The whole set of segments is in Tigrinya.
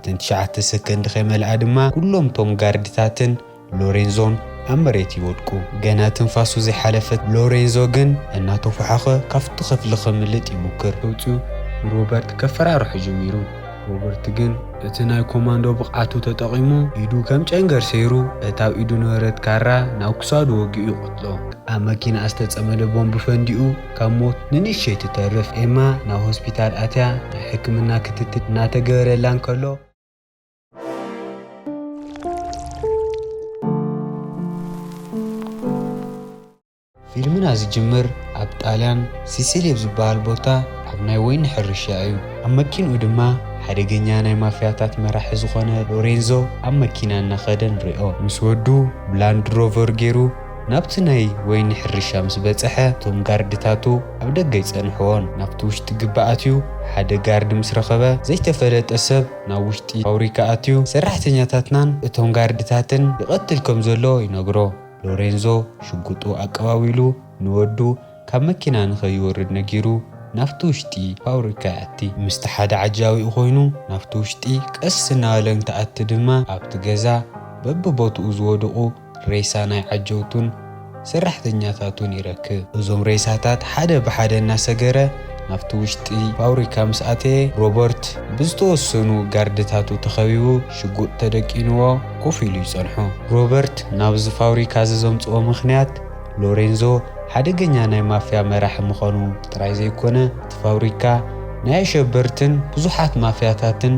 ኣብተን 9 ሰከንድ ከመልኣ ድማ ኩሎም ቶም ጋርድታትን ሎሬንዞን ኣብ መሬት ይወድቁ። ገና ትንፋሱ ዘይሓለፈት ሎሬንዞ ግን እናተፈሓኸ ካብቲ ክፍሊ ክምልጥ ይሙክር። ወፂኡ ሮበርት ከፈራርሑ ጀሚሩ። ሮበርት ግን እቲ ናይ ኮማንዶ ብቕዓቱ ተጠቒሙ ኢዱ ከም ጨንገር ሰይሩ እታ ኣብ ኢዱ ነበረት ካራ ናብ ክሳዱ ወጊኡ ይቆትሎ። ኣብ መኪና ዝተጸመደ ቦምብ ፈንዲኡ ካብ ሞት ንንእሽተይ ትተርፍ። ኤማ ናብ ሆስፒታል ኣትያ ናይ ሕክምና ክትትል እናተገበረላ እንከሎ ፊልምና ዝጅምር ኣብ ጣልያን ሲሲሊ ዝበሃል ቦታ ኣብ ናይ ወይኒ ሕርሻ እዩ። ኣብ መኪንኡ ድማ ሓደገኛ ናይ ማፍያታት መራሒ ዝኾነ ሎሬንዞ ኣብ መኪና እናኸደ ንሪኦ። ምስ ወዱ ብላንድ ሮቨር ገይሩ ናብቲ ናይ ወይኒ ሕርሻ ምስ በጽሐ እቶም ጋርድታቱ ኣብ ደገ ይጸንሕዎን። ናብቲ ውሽጢ ግባኣትዩ ሓደ ጋርድ ምስ ረኸበ ዘይተፈለጠ ሰብ ናብ ውሽጢ ፋብሪካ ኣትዩ ሰራሕተኛታትናን እቶም ጋርድታትን ይቐትል ከም ዘሎ ይነግሮ። ሎሬንዞ ሽጉጡ ኣቀባቢሉ ንወዱ ካብ መኪና ንኸይወርድ ነጊሩ ናብቲ ውሽጢ ፋብሪካ ይኣቲ። ምስቲ ሓደ ዓጃቢኡ ኮይኑ ናብቲ ውሽጢ ቀስ እናበለ እንትኣቲ ድማ ኣብቲ ገዛ በብቦትኡ ዝወድቑ ሬሳ ናይ ዓጀውቱን ሰራሕተኛታቱን ይረክብ። እዞም ሬሳታት ሓደ ብሓደ እናሰገረ ናብቲ ውሽጢ ፋብሪካ ምስ ኣተየ ሮበርት ብዝተወሰኑ ጋርድታቱ ተኸቢቡ ሽጉጥ ተደቂንዎ ኮፍ ኢሉ ይጸንሖ። ሮበርት ናብዚ ፋብሪካ ዘምጽኦ ምኽንያት ሎሬንዞ ሓደገኛ ናይ ማፍያ መራሒ ምዃኑ ጥራይ ዘይኮነ እቲ ፋብሪካ ናይ ኣሸበርትን ብዙሓት ማፍያታትን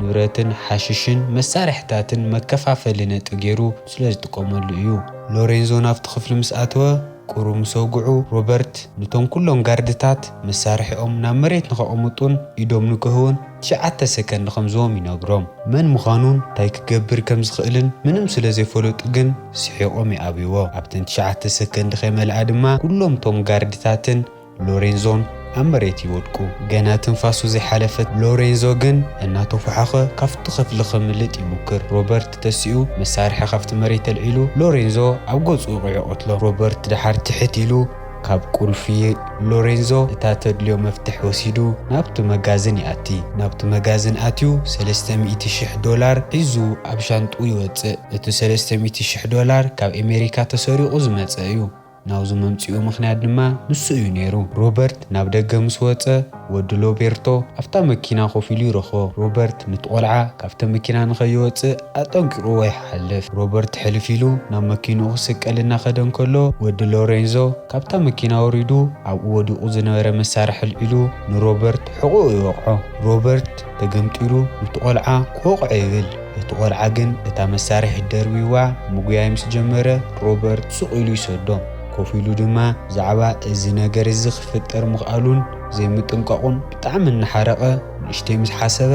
ንብረትን ሓሽሽን መሳርሕታትን መከፋፈሊ ነጥብ ገይሩ ስለ ዝጥቀመሉ እዩ። ሎሬንዞ ናብቲ ክፍሊ ምስ ኣተወ ቁሩ ምስ ወግዑ ሮበርት ነቶም ኩሎም ጋርድታት መሳርሒኦም ናብ መሬት ንኸቐምጡን ኢዶም ንክህውን 9 ሰከንድ ከምዝቦም ይነግሮም። መን ምዃኑን እንታይ ክገብር ከም ዝኽእልን ምንም ስለ ዘይፈለጡ ግን ስሒቖም ይኣብይዎ። ኣብተን 9 ሰከንድ ከይመልኣ ድማ ኩሎም ቶም ጋርድታትን ሎሬንዞን ኣብ መሬት ይወድቁ። ገና ትንፋሱ ዘይሓለፈት ሎሬንዞ ግን እናተፈሓኸ ካብቲ ክፍሊ ክምልጥ ይሙክር። ሮበርት ተሲኡ መሳርሒ ካብቲ መሬት ተልዒሉ ሎሬንዞ ኣብ ገጹ ይቆጥሎ። ሮበርት ድሓር ትሕት ኢሉ ካብ ቁልፊ ሎሬንዞ እታ ተድልዮ መፍትሕ ወሲዱ ናብቲ መጋዝን ይኣቲ። ናብቲ መጋዝን ኣትዩ $300,000 ሒዙ ኣብ ሻንጡ ይወፅእ። እቲ $300,000 ካብ ኣሜሪካ ተሰሪቑ ዝመጸ እዩ። ናብዚ መምጽኡ ምኽንያት ድማ ንሱ እዩ ነይሩ። ሮበርት ናብ ደገ ምስ ወፀ ወዲ ሎቤርቶ ኣብታ መኪና ኮፍ ኢሉ ይረኽቦ። ሮበርት ነቲ ቆልዓ ካብቲ መኪና ንኸይወፅእ ኣጠንቂቑ ይሓልፍ። ሮበርት ሕልፍ ኢሉ ናብ መኪንኡ ክስቀል እናኸደ እንከሎ ወዲ ሎሬንዞ ካብታ መኪና ወሪዱ ኣብኡ ወዲቑ ዝነበረ መሳርሒ ኣልዒሉ ንሮበርት ሕቑኡ ይወቕዖ። ሮበርት ተገምጢሉ ነቲ ቆልዓ ክወቕዖ ይብል። እቲ ቆልዓ ግን እታ መሳርሒ ደርቢዋ ምጉያይ ምስ ጀመረ ሮበርት ስቕ ኢሉ ይሰዶ። ኮፍ ኢሉ ድማ ብዛዕባ እዚ ነገር እዚ ክፍጠር ምኽኣሉን ዘይምጥንቃቑን ብጣዕሚ እናሓረቐ ንእሽተይ ምስ ሓሰበ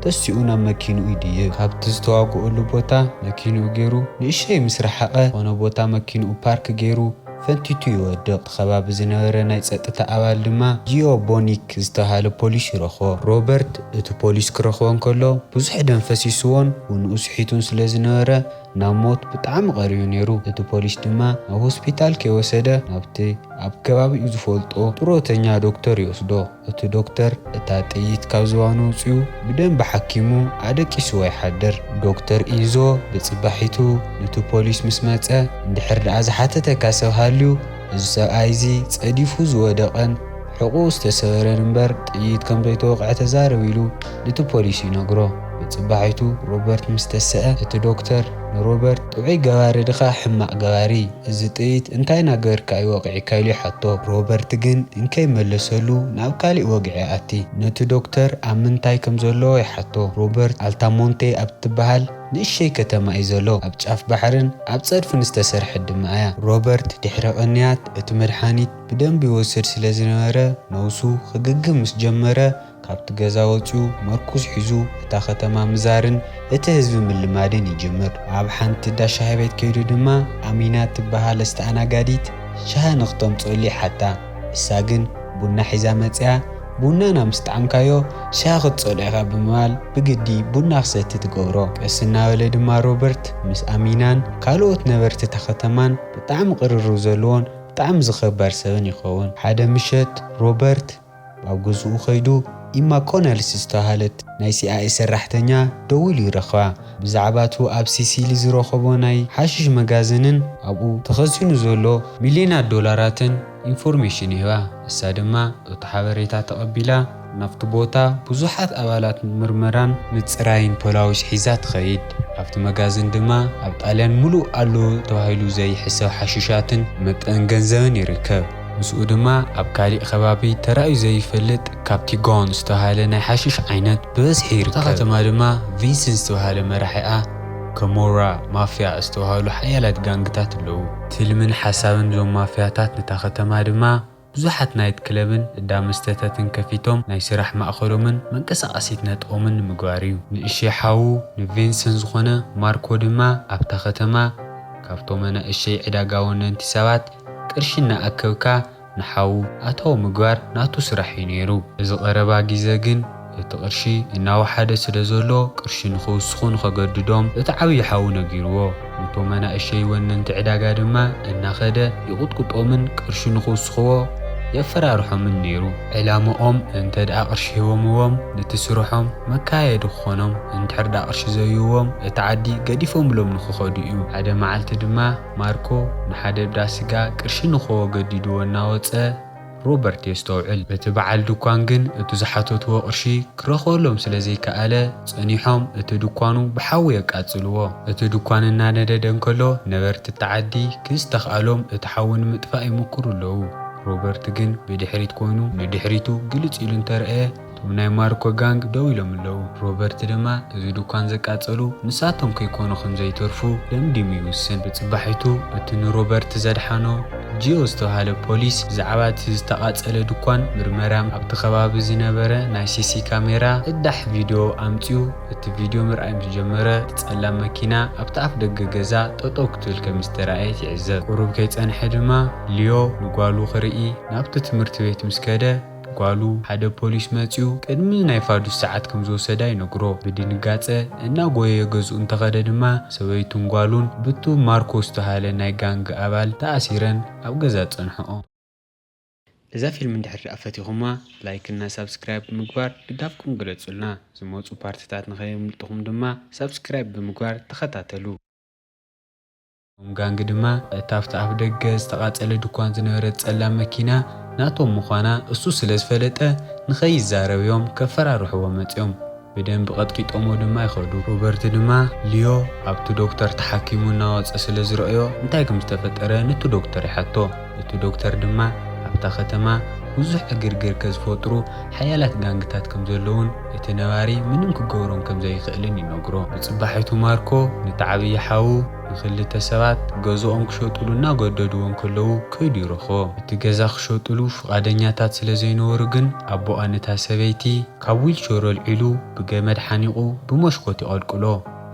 ተሲኡ ናብ መኪንኡ ይድይብ። ካብቲ ዝተዋግኡሉ ቦታ መኪንኡ ገይሩ ንእሽተይ ምስ ረሓቐ ዝኾነ ቦታ መኪንኡ ፓርክ ገይሩ ፈንቲቱ ይወድቕ። ከባቢ ዝነበረ ናይ ጸጥታ ኣባል ድማ ጂኦ ቦኒክ ዝተባሃለ ፖሊስ ይረኽቦ። ሮበርት እቲ ፖሊስ ክረኽቦ እንከሎ ብዙሕ ደም ፈሲስዎን ውንኡ ስሒቱን ስለ ዝነበረ ናብ ሞት ብጣዕሚ ቀሪቡ ነይሩ። እቲ ፖሊስ ድማ ናብ ሆስፒታል ከይወሰደ ናብቲ ኣብ ከባቢኡ ዝፈልጦ ጥሮተኛ ዶክተር ይወስዶ። እቲ ዶክተር እታ ጥይት ካብ ዝባኑ ውፅኡ ብደንቢ ሓኪሙ ኣደቂስዎ ይሓድር። ዶክተር ኢንዞ ብፅባሒቱ ነቲ ፖሊስ ምስ መፀ እንድሕር ደኣ ዝሓተተካ ሰብ ሃልዩ እዚ ሰብኣይ እዚ ፀዲፉ ዝወደቐን ሕቑኡ ዝተሰበረን እምበር ጥይት ከም ዘይተወቕዐ ተዛረቡ ኢሉ ነቲ ፖሊስ ይነግሮ። ብፅባሒቱ ሮበርት ምስ ተስአ እቲ ዶክተር ንሮበርት ጥዑይ ገባሪ ድኻ ሕማቕ ገባሪ እዚ ጥይት እንታይ ናገርካ ይወቕዒካ ኢሉ ይሓቶ። ሮበርት ግን እንከይመለሰሉ ናብ ካሊእ ወግዒ ኣቲ። ነቲ ዶክተር ኣብ ምንታይ ከም ዘለዎ ይሓቶ። ሮበርት ኣልታሞንቴ ኣብ ትበሃል ንእሽተይ ከተማ እዩ ዘሎ ኣብ ጫፍ ባሕርን ኣብ ፀድፍን ዝተሰርሐት ድማ እያ። ሮበርት ድሕሪ ቅንያት እቲ መድሓኒት ብደንቢ ይወስድ ስለ ዝነበረ ነብሱ ክግግም ምስ ጀመረ ካብቲ ገዛ ወፂኡ መርኩዝ ሒዙ እታ ከተማ ምዛርን እቲ ህዝቢ ምልማድን ይጅምር። ኣብ ሓንቲ ዳሻሂ ቤት ከይዱ ድማ ኣሚና ትበሃል ኣስተኣናጋዲት ሻሂ ንኽተምፅአሉ ይሓታ። እሳ ግን ቡና ሒዛ መፅያ ቡና ናብ ምስ ጣዕምካዮ ሻሂ ክትፀልኦ ኢኻ ብምባል ብግዲ ቡና ክሰቲ ትገብሮ። ቀስ እናበለ ድማ ሮበርት ምስ ኣሚናን ካልኦት ነበርቲ እታ ከተማን ብጣዕሚ ቅርርብ ዘለዎን ብጣዕሚ ዝኽበር ሰብን ይኸውን። ሓደ ምሸት ሮበርት ኣብ ገዝኡ ኸይዱ ኢማ ኮነልስ ዝተባሃለት ናይ CIA ሰራሕተኛ ደው ኢሉ ይረኽባ ብዛዕባቱ ኣብ ሲሲሊ ዝረኸቦ ናይ ሓሽሽ መጋዘንን ኣብኡ ተኸዚኑ ዘሎ ሚልዮናት ዶላራትን ኢንፎርሜሽን ይህባ እሳ ድማ እቲ ሓበሬታ ተቐቢላ ናብቲ ቦታ ብዙሓት ኣባላት ምርመራን ምፅራይን ፖላዊስ ሒዛ ትኸይድ ኣብቲ መጋዝን ድማ ኣብ ጣልያን ሙሉእ ኣሎ ተባሂሉ ዘይሕሰብ ሓሽሻትን መጠን ገንዘብን ይርከብ ምስኡ ድማ ኣብ ካሊእ ከባቢ ተራእዩ ዘይፈልጥ ካፕቲጎን ዝተባሃለ ናይ ሓሽሽ ዓይነት ብበዝሒ ይርከብ ከተማ ድማ ቪንሰንት ዝተባሃለ መራሒኣ ከሞራ ማፍያ ዝተባሃሉ ሓያላት ጋንግታት ኣለዉ ትልምን ሓሳብን ዞም ማፍያታት ነታ ከተማ ድማ ብዙሓት ናይት ክለብን እንዳመስተታትን ከፊቶም ናይ ስራሕ ማእኸሎምን መንቀሳቐሲት ነጥቆምን ምግባር እዩ ንእሽተይ ሓዉ ንቪንሰንት ዝኾነ ማርኮ ድማ ኣብታ ከተማ ካብቶም ንእሽተይ ዕዳጋ ወነንቲ ሰባት ቅርሺ እናኣከብካ ንሓዉ ኣታዊ ምግባር ናቱ ስራሕ እዩ ነይሩ እዚ ቀረባ ግዜ ግን እቲ ቅርሺ እናወሓደ ስለ ዘሎ ቅርሺ ንኽውስኹ ንኸገድዶም እቲ ዓብዪ ሓዉ ነጊርዎ ነቶም ንእሽተይ ወነንቲ ዕዳጋ ድማ እናኸደ ይቁጥቁጦምን ቅርሺ ንኽውስኽዎ የፈራርሖምን ነይሩ ዕላምኦም እንተ ደኣ ቅርሺ ሂቦምዎም ነቲ ስርሖም መካየዲ ክኾኖም እንድሕር ደኣ ቅርሺ ዘይህቦም እቲ ዓዲ ገዲፎምሎም ንክኸዱ እዩ ሓደ መዓልቲ ድማ ማርኮ ንሓደ ብዳ ስጋ ቅርሺ ንኽቦ ገዲድዎ እናወፀ ሮበርት የስተውዕል እቲ በዓል ድኳን ግን እቲ ዝሓተትዎ ቅርሺ ክረኽበሎም ስለ ዘይከኣለ ፀኒሖም እቲ ድኳኑ ብሓዊ የቃፅልዎ እቲ ድኳን እናነደደ እንከሎ ነበርቲ ተዓዲ ክስተኽኣሎም እቲ ሓዊ ንምጥፋእ ይሞክሩ ኣለዉ ሮበርት ግን ብድሕሪት ኮይኑ ንድሕሪቱ ግልጽ ኢሉ እንተረአየ እቶም ናይ ማርኮ ጋንግ ደው ኢሎም ኣለዉ ሮበርት ድማ እዚ ድኳን ዘቃፀሉ ንሳቶም ከይኮኑ ከም ዘይተርፉ ደምዲሙ ይውስን ብፅባሒቱ እቲ ንሮበርት ዘድሓኖ ጂኦ ዝተባሃለ ፖሊስ ብዛዕባ እቲ ዝተቃፀለ ድኳን ምርመራ ኣብቲ ከባቢ ዝነበረ ናይ ሲሲ ካሜራ እዳሕ ቪድዮ ኣምፅኡ እቲ ቪድዮ ምርኣይ ምስ ጀመረ ጸላም መኪና ኣብቲ ኣፍ ደገ ገዛ ጠጠው ክትብል ከም ዝተረኣየት ይዕዘብ ቁሩብ ከይፀንሐ ድማ ሊዮ ንጓሉ ክርኢ ናብቲ ትምህርቲ ቤት ምስ ከደ ጓሉ ሓደ ፖሊስ መፅኡ ቅድሚ ናይ ፋዱስ ሰዓት ከም ዝወሰዳ ይነግሮ ብድንጋፀ እናጎየ ገዝኡ እንተኸደ ድማ ሰበይቱን ጓሉን ብቱ ማርኮ ዝተባሃለ ናይ ጋንግ ኣባል ተኣሲረን ኣብ ገዛ ፀንሕኦ እዛ ፊልም እንድሕር ኣፈቲኹማ ላይክ እና ሰብስክራይብ ብምግባር ድጋፍኩም ግለጹልና ዝመፁ ፓርትታት ንኸየምልጥኹም ድማ ሰብስክራይብ ብምግባር ተኸታተሉ ጋንግ ድማ እታፍታ ኣፍ ደገ ዝተቃፀለ ድኳን ዝነበረት ጸላም መኪና ናቶም ምዃና እሱ ስለ ዝፈለጠ ንኸይዛረብዮም ከፈራርሕዎ መፅኦም ብደንብ ቀጥቂጦሞ ድማ ይኸዱ ሮበርት ድማ ሊዮ ኣብቲ ዶክተር ተሓኪሙ እናወፀ ስለ ዝረአዮ እንታይ ከም ዝተፈጠረ ነቲ ዶክተር ይሓቶ እቲ ዶክተር ድማ ኣብታ ከተማ ብዙሕ ዕግርግር ከዝፈጥሩ ሓያላት ጋንግታት ከም ዘለውን እቲ ነባሪ ምንም ክገብሮም ከም ዘይኽእልን ይነግሮ ብፅባሒቱ ማርኮ ነቲ ዓብዪ ሓዉ ንኽልተ ሰባት ገዝኦም ክሸጡሉ እናገደድዎም ከለዉ ከይዱ ይረኽቦ እቲ ገዛ ክሸጡሉ ፍቓደኛታት ስለ ዘይነበሩ ግን ኣቦኣ ነታ ሰበይቲ ካብ ዊልቸሮ ኣልዒሉ ብገመድ ሓኒቑ ብመሽኮት ይቐልቅሎ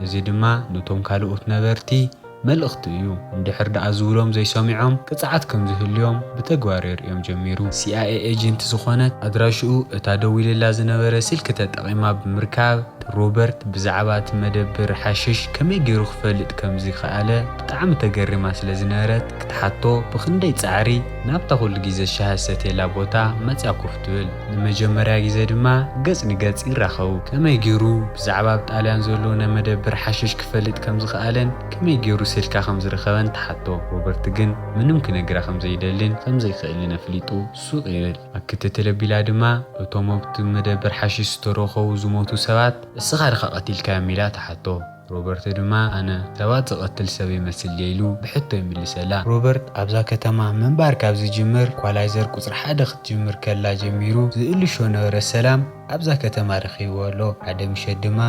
እዚ ድማ ነቶም ካልኦት ነበርቲ መልእኽቲ እዩ እንድሕር ደኣ ዝብሎም ዘይሰሚዖም ቅፅዓት ከም ዝህልዮም ብተግባር የርእዮም ጀሚሩ CIA ኤጀንት ዝኾነት ኣድራሽኡ እታ ደው ኢላ ዝነበረ ስልኪ ተጠቒማ ብምርካብ ሮበርት ብዛዕባ እቲ መደብር ሓሽሽ ከመይ ገይሩ ክፈልጥ ከም ዝኸኣለ ብጣዕሚ ተገሪማ ስለ ዝነበረት ክትሓቶ ብክንደይ ፃዕሪ ናብታ ኩሉ ግዜ ሻሂ ዝሰትየላ ቦታ መፅያ ኮፍ ትብል ንመጀመርያ ግዜ ድማ ገጽ ንገጽ ይራኸቡ ከመይ ገይሩ ብዛዕባ ጣልያን ዘሎ ናይ መደብር ሓሽሽ ክፈልጥ ከም ዝኸኣለን ከመይ ገይሩ ስልካ ከም ዝረኸበን ተሓቶ ሮበርት ግን ምንም ክነግራ ከም ዘይደልን ከም ዘይኽእልን ኣፍሊጡ ሱቕ ይብል ኣክትትል ኣቢላ ድማ እቶም ኣብቲ መደብር ሓሽሽ ዝተረኸቡ ዝሞቱ ሰባት እስኻ ድኻ ቀቲልካዮም ኢላ ተሓቶ ሮበርት ድማ ኣነ ሰባት ዝቐትል ሰብ ይመስል ኢሉ ብሕቶ ይምልሰላ ሮበርት ኣብዛ ከተማ ምንባር ካብ ዝጅምር ኳላይዘር ቁፅሪ 1 ክትጅምር ከላ ጀሚሩ ዝእልሾ ነበረ ሰላም ኣብዛ ከተማ ረኺብዎ ኣሎ ሓደ ምሸት ድማ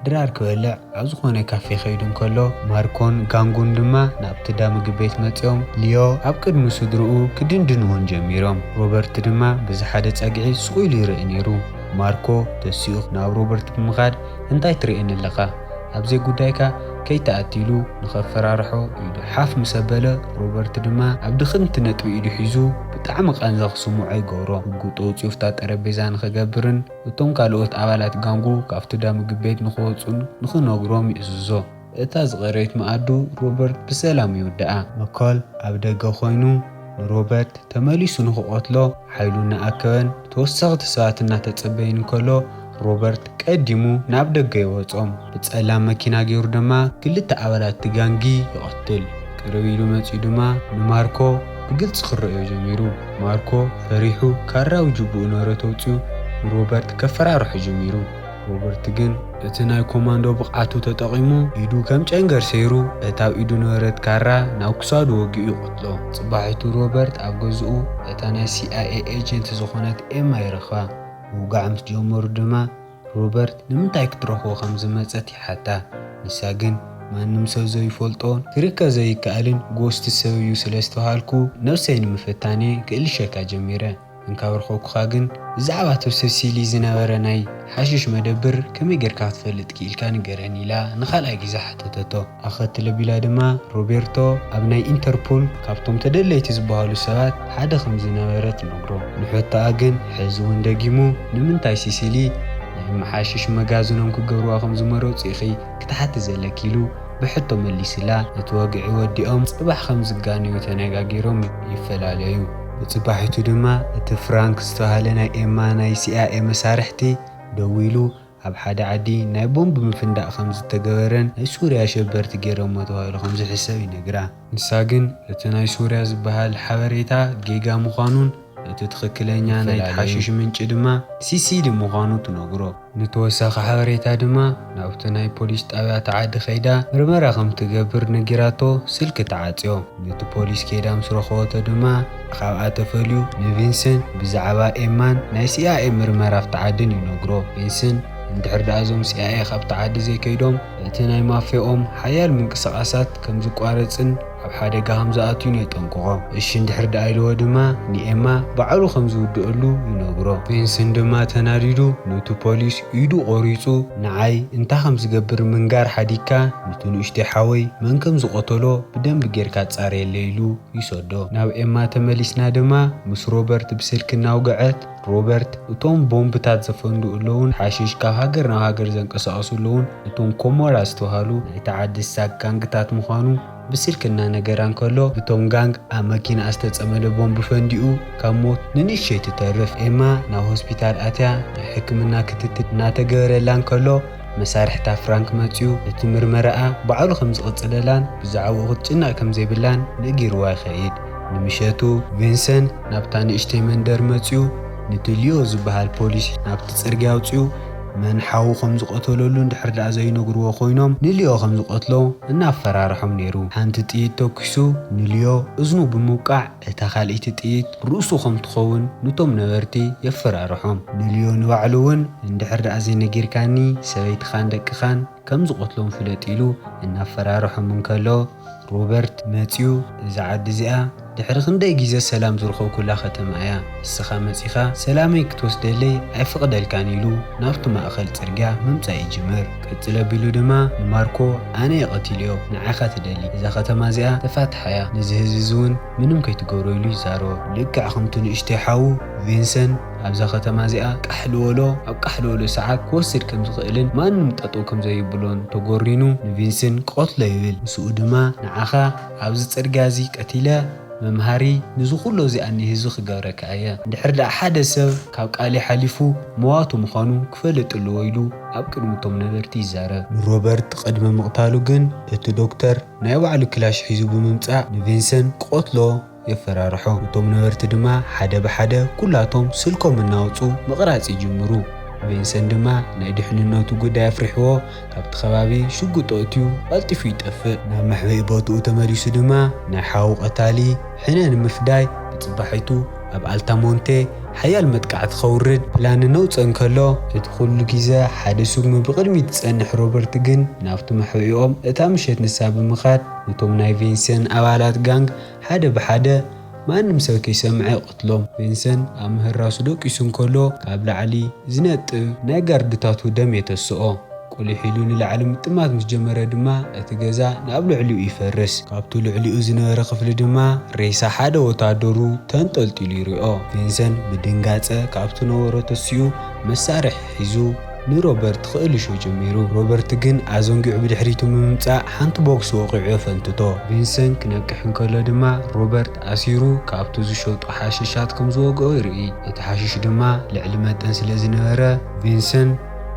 ድራር ክበልዕ ኣብ ዝኾነ ካፌ ከይዱ እንከሎ ማርኮን ጋንጉን ድማ ናብቲ ዳ ምግቢ ቤት መፅኦም ሊዮ ኣብ ቅድሚ ስድርኡ ክድንድንዎን ጀሚሮም ሮበርት ድማ ብዚ ሓደ ፀግዒ ስቑ ኢሉ ይርኢ ነይሩ ማርኮ ተሲኡ ናብ ሮበርት ብምኻድ እንታይ ትርእየኒ ኣለኻ ኣብዘይ ጉዳይካ ከይተኣቲሉ ንኸፈራርሖ ኢዱ ሓፍ ምስ ኣበለ ሮበርት ድማ ኣብ ድኽንቲ ነጥቢ ኢዱ ሒዙ ብጣዕሚ ቃንዛ ክስምዖ ይገብሮ ጉጦ ወፂኡፍታ ጠረጴዛ ንኽገብርን እቶም ካልኦት ኣባላት ጋንጉ ካብቲ ዳ ምግቢ ቤት ንኽወፁን ንኽነግሮም ይእዝዞ እታ ዝቐረየት መኣዱ ሮበርት ብሰላም ይውድኣ መኮል ኣብ ደገ ኮይኑ ንሮበርት ተመሊሱ ንኽቆትሎ ሓይሉ እናኣከበን ተወሳኺቲ ሰባት እናተፀበይን እንከሎ ሮበርት ቀዲሙ ናብ ደገ ይወጾም። ብጸላም መኪና ገይሩ ድማ ክልተ ኣባላት እቲ ጋንጊ ይቐትል። ቅርብ ኢሉ መጺኡ ድማ ንማርኮ ብግልፂ ክርአዮ ጀሚሩ። ማርኮ ፈሪሑ ካራዊ ጅቡኡ ነበረ ተውፅኡ ንሮበርት ከፈራርሖ ጀሚሩ። ሮበርት ግን እቲ ናይ ኮማንዶ ብቕዓቱ ተጠቒሙ ኢዱ ከም ጨንገር ሰይሩ እታ ኣብ ኢዱ ነበረት ካራ ናብ ክሳዱ ወጊኡ ይቆትሎ። ጽባሒቱ ሮበርት ኣብ ገዝኡ እታ ናይ CIA ኤጀንት ዝኾነት ኤማ ይረኽባ። ምውጋዕ ምስ ጀመሩ ድማ ሮበርት ንምንታይ ክትረኽቦ ከም ዝመጸት ይሓታ። ንሳ ግን ማንም ሰብ ዘይፈልጦን ክርከብ ዘይከኣልን ጎስቲ ሰብ እዩ ስለ ዝተባሃልኩ ነብሰይ ንምፍታኔ ክእልሸካ ጀሚረ። እንካብ ረኸብኩኻ ግን ብዛዕባ ተብሰብ ሲሊ ዝነበረ ናይ ሓሽሽ መደብር ከመይ ጌርካ ክትፈልጥ ክኢልካ ንገረኒ ኢላ ንኻልኣይ ግዜ ሓተተቶ። ኣኸትለ ቢላ ድማ ሮቤርቶ ኣብ ናይ ኢንተርፖል ካብቶም ተደለይቲ ዝበሃሉ ሰባት ሓደ ከም ዝነበረ ትነግሮ። ንሕቶኣ ግን ሕዚ እውን ደጊሙ ንምንታይ ሲሲሊ ናይ መሓሽሽ መጋዝኖም ክገብርዋ ከም ዝመረፁ ኢኺ ክትሓቲ ዘለኪ ኢሉ ብሕቶ መሊስላ እቲ ወግዒ ወዲኦም ጽባሕ ከም ዝጋነዩ ተነጋጊሮም ይፈላለዩ። ብጽባሒቱ ድማ እቲ ፍራንክ ዝተባህለ ናይ ኤማ ናይ CIA መሳርሕቲ ደው ኢሉ ኣብ ሓደ ዓዲ ናይ ቦምብ ምፍንዳእ ከም ዝተገበረን ናይ ሱርያ ሸበርቲ ገይሮሞ ተባሂሉ ከም ዝሕሰብ ይነግራ። ንሳ ግን እቲ ናይ ሱርያ ዝበሃል ሓበሬታ ጌጋ ምዃኑን እቲ ትኽክለኛ ናይ ሓሽሽ ምንጭ ድማ ሲሲሊ ምዃኑ ትነግሮ። ንተወሳኺ ሓበሬታ ድማ ናብቲ ናይ ፖሊስ ጣብያ ተዓዲ ኸይዳ ምርመራ ከም ትገብር ነጊራቶ ስልኪ ተዓፅዮ። ነቲ ፖሊስ ከይዳ ምስ ረኸቦቶ ድማ ካብኣ ተፈልዩ ንቪንሰን ብዛዕባ ኤማን ናይ CIA ምርመራ ኣብተዓድን ይነግሮ። ቪንሰን እንድሕር ደኣ እዞም CIA ካብቲ ዓዲ ዘይከይዶም እቲ ናይ ማፍያኦም ሓያል ምንቅስቓሳት ከም ዝቋረፅን ኣብ ሓደጋ ከም ዝኣትዩን የጠንቅቖ። እሺ እንድሕር ደኣ ኢልዎ ድማ ንኤማ ባዕሉ ከም ዝውድአሉ ይነግሮ። ቪንሰን ድማ ተናዲዱ ነቲ ፖሊስ ኢዱ ቆሪፁ ንዓይ እንታይ ከም ዝገብር ምንጋር ሓዲግካ ነቲ ንእሽተይ ሓወይ መን ከም ዝቆተሎ ብደንቢ ጌርካ ጻርየለ ኢሉ ይሰዶ። ናብ ኤማ ተመሊስና ድማ ምስ ሮበርት ብስልኪ እናውግዐት ሮበርት እቶም ቦምብታት ዘፈንድኡ ኣለውን ሓሽሽ ካብ ሃገር ናብ ሃገር ዘንቀሳቐሱ ኣለውን እቶም ኮሞራ ዝተባሃሉ ናይ ተዓዲ ሳግ ጋንግታት ምዃኑ ብስልክና ነገራ እንከሎ እቶም ጋንግ ኣብ መኪና ዝተጸመደ ቦምብ ፈንዲኡ ካብ ሞት ንንእሽተይ ትተርፍ። ኤማ ናብ ሆስፒታል ኣትያ ናይ ሕክምና ክትትል እናተገበረላ እንከሎ መሳርሕታት ፍራንክ መጺኡ እቲ ምርመራኣ ባዕሉ ከም ዝቕጽለላን ብዛዕባኡ ክትጭናቕ ከም ዘይብላን ነጊርዋ ይኸይድ። ንምሸቱ ቪንሰን ናብታ ንእሽተይ መንደር መጺኡ ነቲ ሊዮ ዝበሃል ፖሊስ ናብቲ ጽርግያ ኣውፂኡ መን ሓዉ ከም ዝቆተለሉ እንድሕር ደኣ ዘይነግርዎ ኮይኖም ንሊዮ ከም ዝቆትሎ እናፈራርሖም ነይሩ። ሓንቲ ጥይት ተኪሱ ንሊዮ እዝኑ ብምውቃዕ እታ ካልእቲ ጥይት ርእሱ ከም ትኸውን ነቶም ነበርቲ የፈራርሖም። ንሊዮ ንባዕሉ እውን እንድሕር ደኣ ዘይነጊርካኒ ሰበይትኻን ደቅኻን ከም ዝቆትሎም ፍለጥ ኢሉ እናፈራርሖም እንከሎ ሮበርት መጺኡ እዛ ዓዲ እዚኣ ድሕሪ ክንደይ ግዜ ሰላም ዝረኸብኩላ ከተማ እያ፣ እስኻ መጺኻ ሰላመይ ክትወስደለይ ኣይፍቕደልካን ኢሉ ናብቲ ማእኸል ጽርግያ ምምጻእ ይጅምር። ቀጽለ ኣቢሉ ድማ ንማርኮ ኣነ የቐቲልዮ ንዓኻ ትደሊ እዛ ከተማ እዚኣ ተፋትሓ እያ ነዚ ህዝቢ እውን ምንም ከይትገብሮ ኢሉ ይዛረቦ። ልክዕ ከምቲ ንእሽተይ ሓዉ ቪንሰን ኣብዛ ከተማ እዚኣ ቃሕልወሎ ኣብ ቃሕልወሎ ሰዓት ክወስድ ከም ዝኽእልን ማንም ጠጠው ከም ዘይብሎን ተጎሪኑ ንቪንሰን ቆትሎ ይብል። ንስኡ ድማ ንዓኻ ኣብዚ ጽርግያ እዚ ቀቲለ መምሃሪ ንዝኹሎ እዚኣኒ ህዝቢ ክገብረካ እየ እንድሕር ደኣ ሓደ ሰብ ካብ ቃሊ ሓሊፉ መዋቱ ምዃኑ ክፈልጥ ኣለዎ ኢሉ ኣብ ቅድሚቶም ነበርቲ ይዛረብ። ንሮበርት ቅድሚ ምቕታሉ ግን እቲ ዶክተር ናይ ባዕሉ ክላሽ ሒዙ ብምምጻእ ንቪንሰን ቆትሎ የፈራርሖ። እቶም ነበርቲ ድማ ሓደ ብሓደ ኩላቶም ስልኮም እናወፁ ምቕራጽ ይጅምሩ። ቪንሰን ድማ ናይ ድሕንነቱ ጉዳይ ኣፍሪሕዎ ካብቲ ከባቢ ሽጉጥ ኣእትዩ ቀልጢፉ ይጠፍእ። ናብ መሕበኢ ቦትኡ ተመሊሱ ድማ ናይ ሓዉ ቀታሊ ሕነ ንምፍዳይ ብጽባሒቱ ኣብ ኣልታሞንቴ ሓያል መጥቃዕቲ ኸውርድ ፕላን ነውፅእ እንከሎ እቲ ኩሉ ግዜ ሓደ ስጉሚ ብቕድሚት ዝጸንሕ ሮበርት ግን ናብቲ መሕበኢኦም እታ ምሸት ንሳ ብምኻድ ነቶም ናይ ቪንሰን ኣባላት ጋንግ ሓደ ብሓደ ማንም ሰብ ከይሰምዐ ይቆትሎም። ቪንሰን ኣብ ምህራሱ ደቂሱ እንከሎ ካብ ላዕሊ ዝነጥብ ናይ ጋርድታቱ ደም የተስኦ። ቆሊሕ ኢሉ ንላዕሊ ምጥማት ምስ ጀመረ ድማ እቲ ገዛ ናብ ልዕሊኡ ይፈርስ። ካብቲ ልዕሊኡ ዝነበረ ክፍሊ ድማ ሬሳ ሓደ ወታደሩ ተንጠልጢሉ ይርኦ። ቪንሰን ብድንጋጸ ካብቲ ነበሮ ተሲኡ መሳርሒ ሒዙ ንሮበርት ክእልሾ ጀሚሩ ሮበርት ግን ኣዘንጊዑ ብድሕሪቱ ምምጻእ ሓንቲ ቦክስ ወቂዑ ፈንትቶ ቪንሰን ክነቅሕ እንከሎ ድማ ሮበርት ኣሲሩ ካብቱ ዝሸጡ ሓሽሻት ከም ዝወግኦ ይርኢ እቲ ሓሽሽ ድማ ልዕሊ መጠን ስለ ዝነበረ ቪንሰን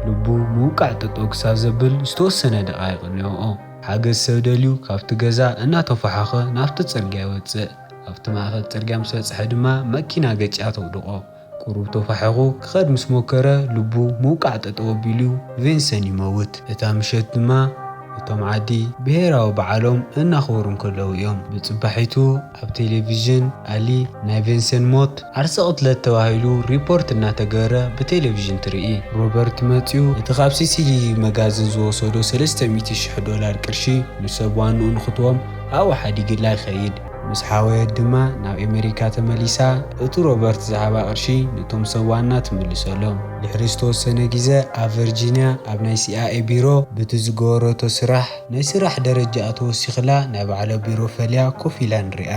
ልቡ ምውቃዕ ጠጠው ክሳብ ዘብል ዝተወሰነ ደቃይቕ እኒአኦ ሓገዝ ሰብ ደልዩ ካብቲ ገዛ እናተፋሓኸ ናብቲ ጽርግያ ይወፅእ ኣብቲ ማእኸል ጽርግያ ምስ በጽሐ ድማ መኪና ገጭያ ተውድቆ ቁሩብ ተፋሒኹ ክኸድ ምስ ሞከረ ልቡ ምውቃዕ ጠጠው ኣቢሉ ቪንሰን ይመውት እታ ምሸት ድማ እቶም ዓዲ ብሄራዊ በዓሎም እናኽበሩ እንከለዉ እዮም ብጽባሒቱ ኣብ ቴሌቪዥን ኣሊ ናይ ቪንሰን ሞት ዓርሲ ቅትለት ተባሂሉ ሪፖርት እናተገበረ ብቴሌቪዥን ትርኢ ሮበርት መጺኡ እቲ ካብ ሲሲሊ መጋዝን ዝወሰዶ $300,000 ቅርሺ ንሰብ ዋንኡ ንኽትዎም ኣብኡ ሓዲግላ ይኸይድ ምስ ሓወየት ድማ ናብ ኣሜሪካ ተመሊሳ እቲ ሮበርት ዝሃባ ቅርሺ ነቶም ሰብ ዋና ትምልሰሎም ድሕሪ ዝተወሰነ ግዜ ኣብ ቨርጂንያ ኣብ ናይ CIA ቢሮ በቲ ዝገበረቶ ስራሕ ናይ ስራሕ ደረጃ ተወሲኽላ ናይ ባዕላ ቢሮ ፈልያ ኮፍ ኢላ ንሪኣ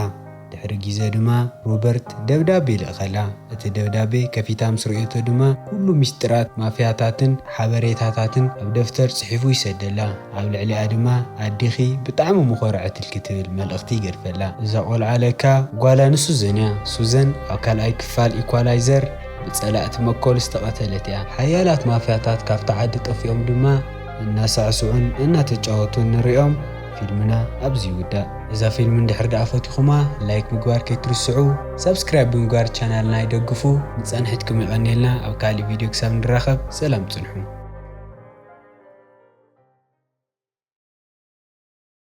ድሕሪ ግዜ ድማ ሮበርት ደብዳቤ ይልእኸላ እቲ ደብዳቤ ከፊታ ምስ ርአቶ ድማ ኩሉ ሚስጥራት ማፍያታትን ሓበሬታታትን ኣብ ደፍተር ጽሒፉ ይሰደላ ኣብ ልዕሊኣ ድማ ኣዲኺ ብጣዕሚ ምኾርዐት ክትብል መልእኽቲ ይገድፈላ እዛ ቆልዓ ለካ ጓላ ንሱዘን እያ ሱዘን ኣብ ካልኣይ ክፋል ኢኳላይዘር ብጸላእቲ መኮል ዝተቐተለት እያ ሓያላት ማፍያታት ካብቲ ዓዲ ጠፊኦም ድማ እናሳዕስዑን እናተጫወቱን ንሪኦም ፊልምና ኣብዚ ይውዳእ እዛ ፊልም እንድሕር ደኣ ፈቲኹማ ላይክ ምግባር ከይትርስዑ ሰብስክራይብ ብምግባር ቻናልና ይደግፉ ንጸንሕትኩም ይቐኒልና ኣብ ካልእ ቪድዮ ክሳብ ንራኸብ ሰላም ጽንሑ